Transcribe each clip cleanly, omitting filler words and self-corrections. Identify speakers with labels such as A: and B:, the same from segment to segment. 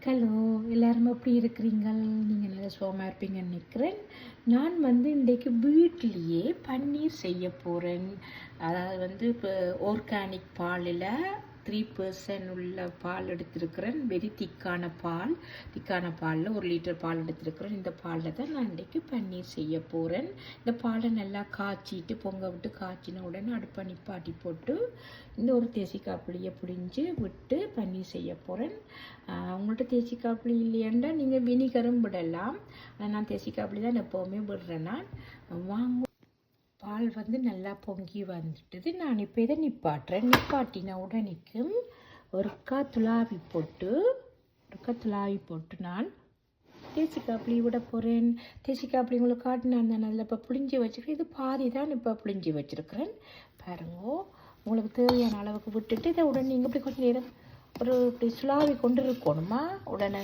A: Hello, எல்லாரும் எப்படி இருக்கிறீங்கள்? நீங்கள் நல்லா சுகமாக இருப்பீங்கன்னு நினைக்கிறேன். நான் இன்றைக்கு வீட்டிலேயே பன்னீர் செய்ய போகிறேன். அதாவது இப்போ ஆர்கானிக் பாலில் 3% உள்ள பால் எடுத்திருக்கிறேன். வெரி திக்கான பாலில் 1 லிட்டர் பால் எடுத்திருக்கிறேன். இந்த பாலில் தான் நான் இன்றைக்கு பன்னீர் செய்ய போகிறேன். இந்த பாலை நல்லா காய்ச்சிட்டு பொங்க விட்டு காய்ச்சின உடனே அடுப்பை நிப்பாட்டி போட்டு இந்த ஒரு தேசிக்காய் புளியை பிடிஞ்சி விட்டு பன்னீர் செய்ய போகிறேன். உங்கள்கிட்ட தேசிக்காய் புளி இல்லையாண்டா நீங்கள் வினிகரும் விடலாம். நான் தேசிக்காய் புளி தான் எப்போவுமே விடுறேன். நான் பால் நல்லா பொங்கி வந்துட்டுது. நான் இப்போ இதை நிப்பாட்டின உடனேக்கும் ஒருக்கா துளாவி போட்டு நான் தேசிக்காய் புளி விட போகிறேன். தேசிக்காய் புளி உங்களுக்கு காட்டினான் நான் அதில் இப்போ புளிஞ்சி வச்சுருக்கேன். இது பாதி தான் இப்போ புளிஞ்சி வச்சுருக்கிறேன். பாருங்கோ, உங்களுக்கு தேவையான அளவுக்கு விட்டுட்டு இதை உடனே நீங்கள் இப்படி கொஞ்சம் நேரம் இப்படி துளாவி கொண்டு இருக்கணுமா. உடனே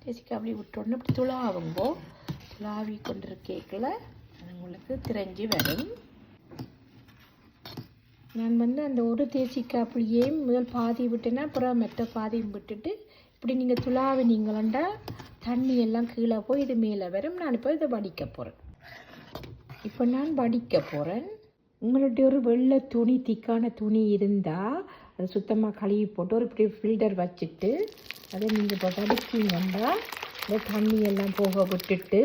A: தேசிக்காய் புளி விட்ட உடனே இப்படி துளாவி கொண்டு இருக்கேக்கில் உங்களுக்கு திரைஞ்சி வரும். நான் அந்த ஒரு தேசிக்காய் புளியையும் முதல் பாதி விட்டேன்னா அப்புறம் மெட்ட பாதியும் விட்டுட்டு இப்படி நீங்கள் துளாவினீங்களா தண்ணி எல்லாம் கீழே போய் இது மேலே வரும். நான் இப்போ இதை வடிக்க போகிறேன். உங்களுடைய ஒரு வெள்ளை துணி, திக்கான துணி இருந்தால் அதை சுத்தமாக கழுவி போட்டு ஒரு இப்படி ஃபில்டர் வச்சுட்டு அதை நீங்கள் இப்போ வடிச்சிங்கன்னா இந்த தண்ணி எல்லாம் போக விட்டுட்டு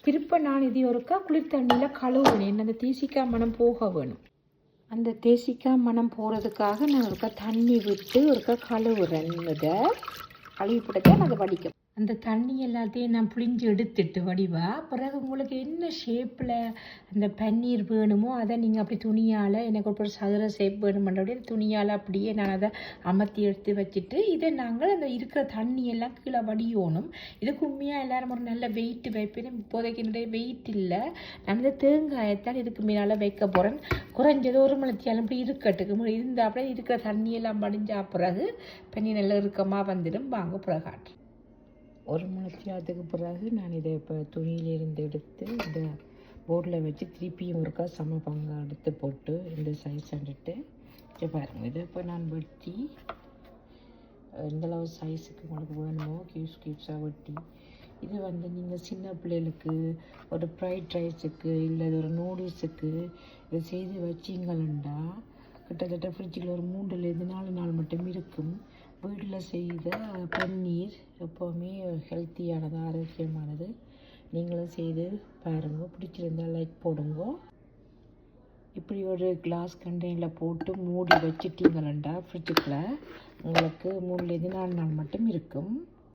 A: திருப்ப நான் இது ஒருக்கா குளிர் தண்ணியில் கழுவுவேன். அந்த தேசிக்காய் மனம் போக வேணும். அந்த தேசிக்காய் மனம் போகிறதுக்காக நான் ஒருக்கா தண்ணி விட்டு ஒருக்கா கழுவுறேன். இதை கழுவி போட்டு தான் அதை வடிக்க. அந்த தண்ணி எல்லாத்தையும் நான் புளிஞ்சு எடுத்துட்டு வடிவா பிறகு உங்களுக்கு என்ன ஷேப்பில் அந்த பன்னீர் வேணுமோ அதை நீங்கள் அப்படி துணியால், எனக்கு ஒரு சதுர ஷேப் வேணுமென்றபடியே துணியால் அப்படியே நான் அதை அமர்த்தி எடுத்து வச்சுட்டு இதை நாங்கள் அந்த இருக்கிற தண்ணியெல்லாம் கீழே வடியோணும். இதுக்கு உண்மையாக எல்லோரும் ஒரு நல்ல வெயிட் வைப்பேன். இப்போதைக்கு என்னுடைய வெயிட் இல்லை. நான் இந்த தேங்காயத்தான் இதுக்கு மேலே வைக்க போகிறேன். குறைஞ்சது ஒரு மணித்தியாலும் இப்படி இருக்கட்டுக்கு இருந்தால் அப்படியே இருக்கிற தண்ணியெல்லாம் வடிஞ்சா பிறகு பன்னீர் நல்லா இறுக்கமாக வந்துடும். வாங்க பிறகு காட்டுறேன். ஒரு மணித்தியாலத்துக்கு பிறகு நான் இதை இப்போ துணியிலிருந்து எடுத்து இந்த போர்டில் வச்சு திருப்பியும் ஒருக்கா சம பங்காக எடுத்து போட்டு இந்த சைஸ் வந்துட்டு இதை பாருங்கள். இதை இப்போ நான் வெட்டி எந்தளவு சைஸுக்கு உங்களுக்கு வேணுமோ கியூப்ஸாக வெட்டி இது நீங்கள் சின்ன பிள்ளைகளுக்கு ஒரு ஃப்ரைட் ரைஸுக்கு இல்லை ஒரு நூடுல்ஸுக்கு இதை செய்து வச்சிங்களா கிட்டத்தட்ட ஃப்ரிட்ஜில் ஒரு 3 4 நாள் மட்டும் இருக்கும். வீட்டில் செய்த பன்னீர் எப்போவுமே ஹெல்த்தியானது, ஆரோக்கியமானது. நீங்களும் செய்து பாருங்கள். பிடிச்சிருந்தால் லைக் போடுங்க. இப்படி ஒரு கிளாஸ் கண்டெய்னரில் போட்டு மூடி வச்சிட்டிங்களா ஃப்ரிட்ஜுக்குள்ளே உங்களுக்கு 3 4 நாள் மட்டும் இருக்கும்.